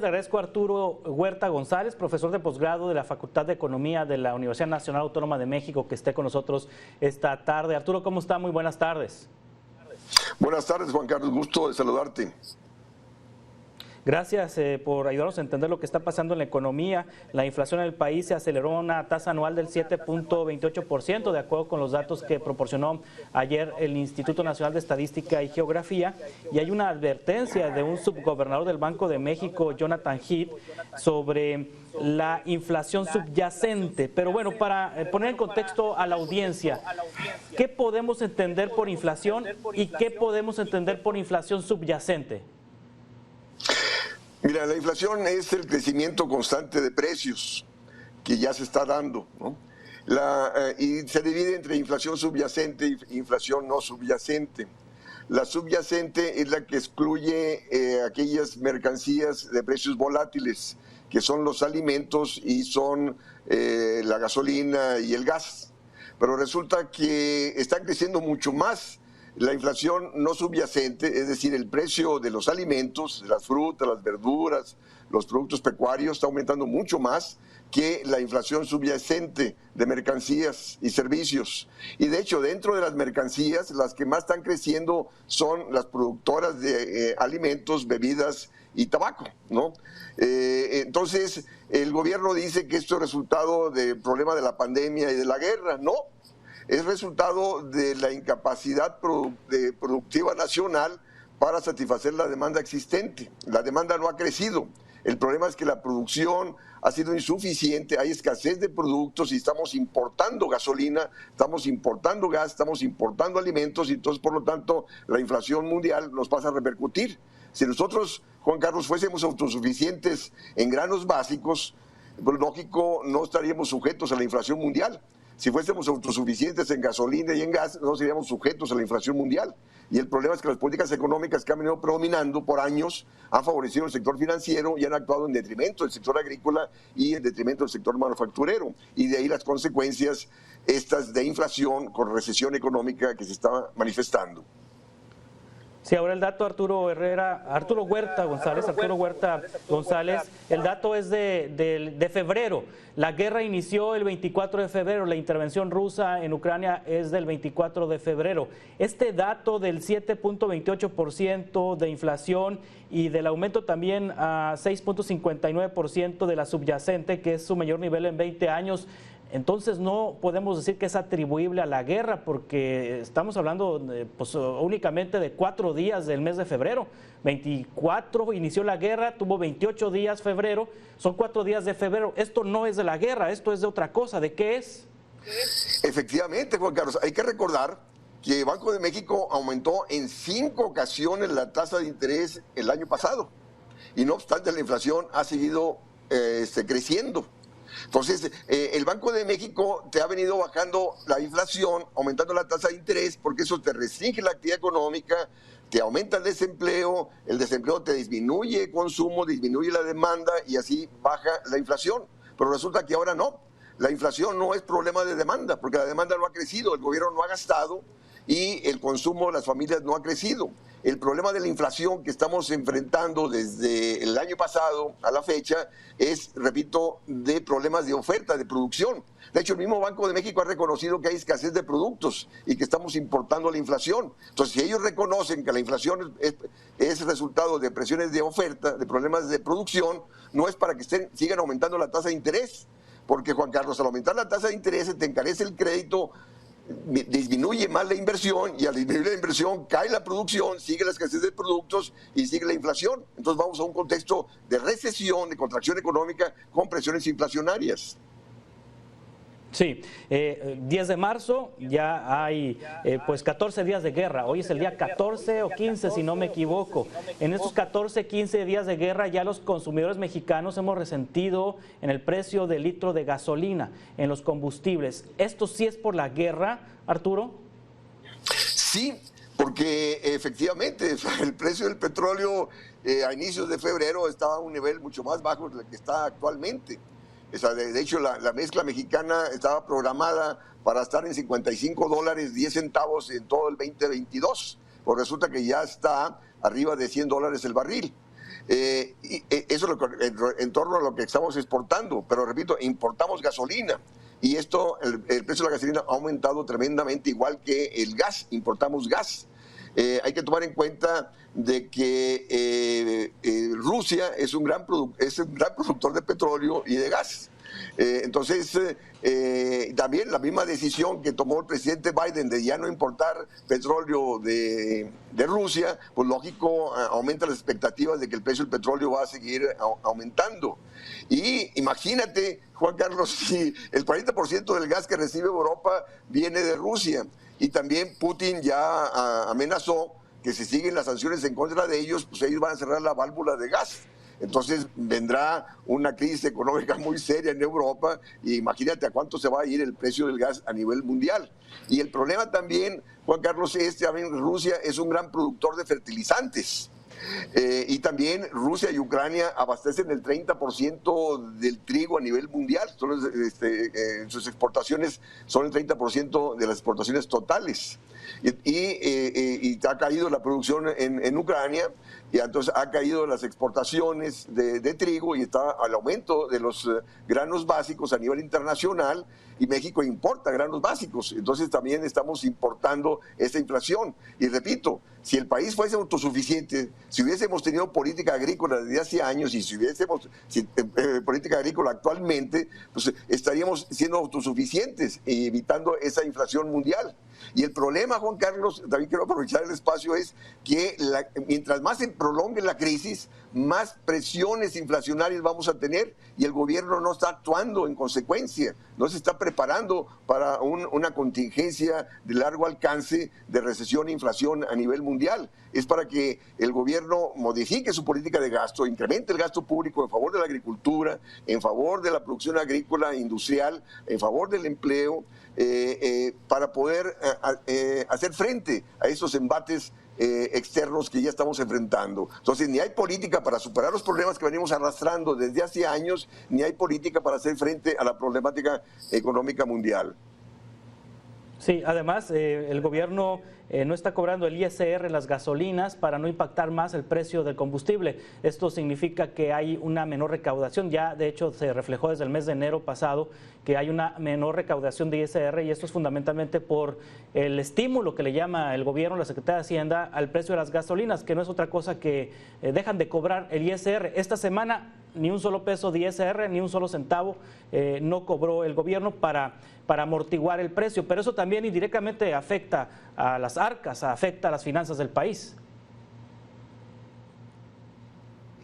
Le agradezco a Arturo Huerta González, profesor de posgrado de la Facultad de Economía de la Universidad Nacional Autónoma de México, que esté con nosotros esta tarde. Arturo, ¿cómo está? Muy buenas tardes. Buenas tardes, Juan Carlos. Gusto de saludarte. Gracias por ayudarnos a entender lo que está pasando en la economía. La inflación en el país se aceleró a una tasa anual del 7.28%, de acuerdo con los datos que proporcionó ayer el Instituto Nacional de Estadística y Geografía. Y hay una advertencia de un subgobernador del Banco de México, Jonathan Heath, sobre la inflación subyacente. Pero bueno, para poner en contexto a la audiencia, ¿qué podemos entender por inflación y qué podemos entender por inflación subyacente? Mira, la inflación es el crecimiento constante de precios que ya se está dando, ¿no? Y se divide entre inflación subyacente e inflación no subyacente. La subyacente es la que excluye aquellas mercancías de precios volátiles, que son los alimentos y son la gasolina y el gas. Pero resulta que están creciendo mucho más la inflación no subyacente, es decir, el precio de los alimentos, de las frutas, las verduras, los productos pecuarios, está aumentando mucho más que la inflación subyacente de mercancías y servicios. Y de hecho, dentro de las mercancías, las que más están creciendo son las productoras de alimentos, bebidas y tabaco, ¿no? Entonces, el gobierno dice que esto es resultado del problema de la pandemia y de la guerra. No. Es resultado de la incapacidad productiva nacional para satisfacer la demanda existente. La demanda no ha crecido. El problema es que la producción ha sido insuficiente, hay escasez de productos y estamos importando gasolina, estamos importando gas, estamos importando alimentos y entonces, por lo tanto, la inflación mundial nos pasa a repercutir. Si nosotros, Juan Carlos, fuésemos autosuficientes en granos básicos, pues lógico, no estaríamos sujetos a la inflación mundial. Si fuésemos autosuficientes en gasolina y en gas, no seríamos sujetos a la inflación mundial. Y el problema es que las políticas económicas que han venido predominando por años han favorecido el sector financiero y han actuado en detrimento del sector agrícola y en detrimento del sector manufacturero. Y de ahí las consecuencias estas de inflación con recesión económica que se está manifestando. Sí, ahora el dato Arturo Huerta González, el dato es de febrero. La guerra inició el 24 de febrero, la intervención rusa en Ucrania es del 24 de febrero. Este dato del 7.28% de inflación y del aumento también a 6.59% de la subyacente, que es su mayor nivel en 20 años, entonces no podemos decir que es atribuible a la guerra, porque estamos hablando únicamente de 4 días del mes de febrero. 24 inició la guerra, tuvo 28 días febrero, son 4 días de febrero. Esto no es de la guerra, esto es de otra cosa. ¿De qué es? Efectivamente, Juan Carlos, hay que recordar que Banco de México aumentó en 5 ocasiones la tasa de interés el año pasado y no obstante la inflación ha seguido creciendo. Entonces, el Banco de México te ha venido bajando la inflación, aumentando la tasa de interés, porque eso te restringe la actividad económica, te aumenta el desempleo te disminuye el consumo, disminuye la demanda y así baja la inflación. Pero resulta que ahora no. La inflación no es problema de demanda, porque la demanda no ha crecido, el gobierno no ha gastado y el consumo de las familias no ha crecido. El problema de la inflación que estamos enfrentando desde el año pasado a la fecha es, repito, de problemas de oferta, de producción. De hecho, el mismo Banco de México ha reconocido que hay escasez de productos y que estamos importando la inflación. Entonces, si ellos reconocen que la inflación es resultado de presiones de oferta, de problemas de producción, no es para que sigan aumentando la tasa de interés. Porque, Juan Carlos, al aumentar la tasa de interés, te encarece el crédito, disminuye más la inversión y al disminuir la inversión cae la producción, sigue la escasez de productos y sigue la inflación. Entonces vamos a un contexto de recesión, de contracción económica con presiones inflacionarias. Sí, 10 de marzo ya hay pues 14 días de guerra. Hoy es el día 14 o 15 si no me equivoco. En estos 14, 15 días de guerra ya los consumidores mexicanos hemos resentido en el precio del litro de gasolina, en los combustibles. ¿Esto sí es por la guerra, Arturo? Sí, porque efectivamente el precio del petróleo a inicios de febrero estaba a un nivel mucho más bajo del que está actualmente. De hecho, la mezcla mexicana estaba programada para estar en $55.10 en todo el 2022. Pues resulta que ya está arriba de $100 el barril. Eso eso en torno a lo que estamos exportando, pero repito, importamos gasolina. Y esto, el precio de la gasolina ha aumentado tremendamente, igual que el gas, importamos gas. Hay que tomar en cuenta de que Rusia es un gran productor de petróleo y de gas. Entonces, también la misma decisión que tomó el presidente Biden de ya no importar petróleo de Rusia, pues lógico, aumenta las expectativas de que el precio del petróleo va a seguir aumentando. Y imagínate, Juan Carlos, si el 40% del gas que recibe Europa viene de Rusia, y también Putin ya amenazó que si siguen las sanciones en contra de ellos, pues ellos van a cerrar la válvula de gas. Entonces vendrá una crisis económica muy seria en Europa y imagínate a cuánto se va a ir el precio del gas a nivel mundial. Y el problema también, Juan Carlos, es que Rusia es un gran productor de fertilizantes. Y también Rusia y Ucrania abastecen el 30% del trigo a nivel mundial. Sus exportaciones son el 30% de las exportaciones totales. Y ha caído la producción en Ucrania, y entonces ha caído las exportaciones de trigo y está al aumento de los granos básicos a nivel internacional, y México importa granos básicos, entonces también estamos importando esa inflación. Y repito, si el país fuese autosuficiente, si hubiésemos tenido política agrícola desde hace años y si hubiésemos política agrícola actualmente, pues estaríamos siendo autosuficientes y evitando esa inflación mundial. Y el problema, Juan Carlos, también quiero aprovechar el espacio, es que mientras más se prolongue la crisis, más presiones inflacionarias vamos a tener, y el gobierno no está actuando en consecuencia, no se está preparando para una contingencia de largo alcance de recesión e inflación a nivel mundial. Es para que el gobierno modifique su política de gasto, incremente el gasto público en favor de la agricultura, en favor de la producción agrícola e industrial, en favor del empleo, para poder hacer frente a esos embates externos que ya estamos enfrentando. Entonces, ni hay política para superar los problemas que venimos arrastrando desde hace años, ni hay política para hacer frente a la problemática económica mundial. Sí, además el gobierno no está cobrando el ISR en las gasolinas para no impactar más el precio del combustible. Esto significa que hay una menor recaudación. Ya de hecho se reflejó desde el mes de enero pasado que hay una menor recaudación de ISR, y esto es fundamentalmente por el estímulo que le llama el gobierno, la Secretaría de Hacienda, al precio de las gasolinas, que no es otra cosa que dejan de cobrar el ISR. Esta semana ni un solo peso de ISR, ni un solo centavo no cobró el gobierno para amortiguar el precio, pero eso también indirectamente afecta a las arcas, afecta a las finanzas del país.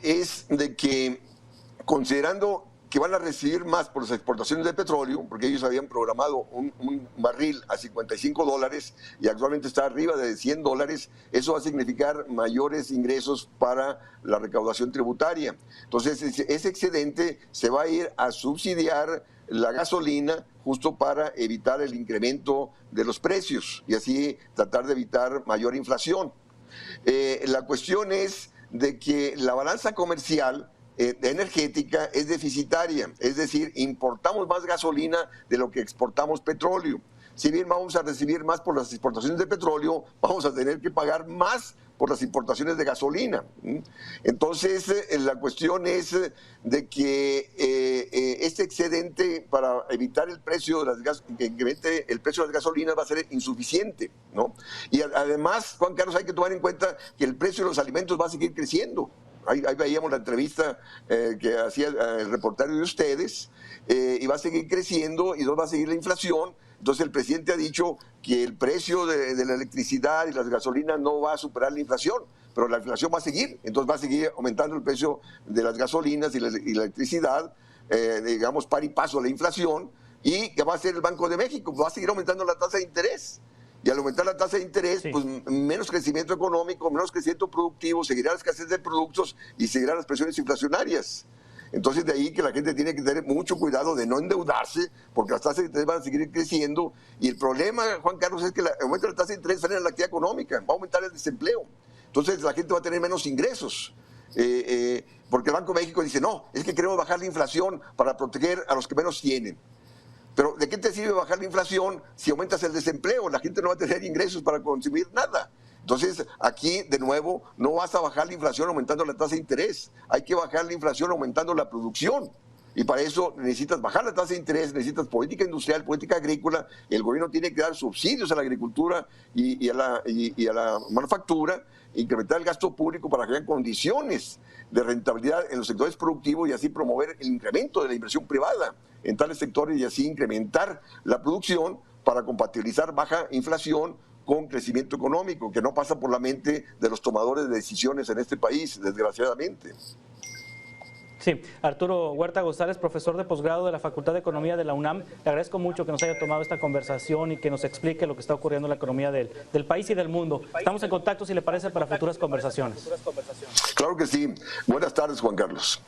Es de que, considerando que van a recibir más por las exportaciones de petróleo, porque ellos habían programado un barril a $55 y actualmente está arriba de $100, eso va a significar mayores ingresos para la recaudación tributaria. Entonces, ese excedente se va a ir a subsidiar la gasolina, justo para evitar el incremento de los precios y así tratar de evitar mayor inflación. La cuestión es de que la balanza comercial energética es deficitaria, es decir, importamos más gasolina de lo que exportamos petróleo. Si bien vamos a recibir más por las exportaciones de petróleo, vamos a tener que pagar más por las importaciones de gasolina. Entonces, la cuestión es de que este excedente, para evitar el precio de el precio de las gasolinas, va a ser insuficiente, ¿no? Y además, Juan Carlos, hay que tomar en cuenta que el precio de los alimentos va a seguir creciendo. Ahí veíamos la entrevista que hacía el reportero de ustedes, y va a seguir creciendo y va a seguir la inflación. Entonces el presidente ha dicho que el precio de la electricidad y las gasolinas no va a superar la inflación, pero la inflación va a seguir, entonces va a seguir aumentando el precio de las gasolinas y la electricidad, digamos, par y paso a la inflación. ¿Y qué va a hacer el Banco de México? Va a seguir aumentando la tasa de interés. Y al aumentar la tasa de interés, sí, pues menos crecimiento económico, menos crecimiento productivo, seguirá la escasez de productos y seguirán las presiones inflacionarias. Entonces, de ahí que la gente tiene que tener mucho cuidado de no endeudarse, porque las tasas de interés van a seguir creciendo. Y el problema, Juan Carlos, es que el aumento de la tasa de interés frena la actividad económica, va a aumentar el desempleo. Entonces, la gente va a tener menos ingresos. Porque el Banco de México dice, no, es que queremos bajar la inflación para proteger a los que menos tienen. Pero ¿de qué te sirve bajar la inflación si aumentas el desempleo? La gente no va a tener ingresos para consumir nada. Entonces, aquí, de nuevo, no vas a bajar la inflación aumentando la tasa de interés. Hay que bajar la inflación aumentando la producción. Y para eso necesitas bajar la tasa de interés, necesitas política industrial, política agrícola. El gobierno tiene que dar subsidios a la agricultura y a la manufactura, incrementar el gasto público para que haya condiciones de rentabilidad en los sectores productivos y así promover el incremento de la inversión privada en tales sectores y así incrementar la producción para compatibilizar baja inflación con crecimiento económico, que no pasa por la mente de los tomadores de decisiones en este país, desgraciadamente. Sí, Arturo Huerta González, profesor de posgrado de la Facultad de Economía de la UNAM. Le agradezco mucho que nos haya tomado esta conversación y que nos explique lo que está ocurriendo en la economía del país y del mundo. Estamos en contacto, si le parece, para futuras conversaciones. Claro que sí. Buenas tardes, Juan Carlos.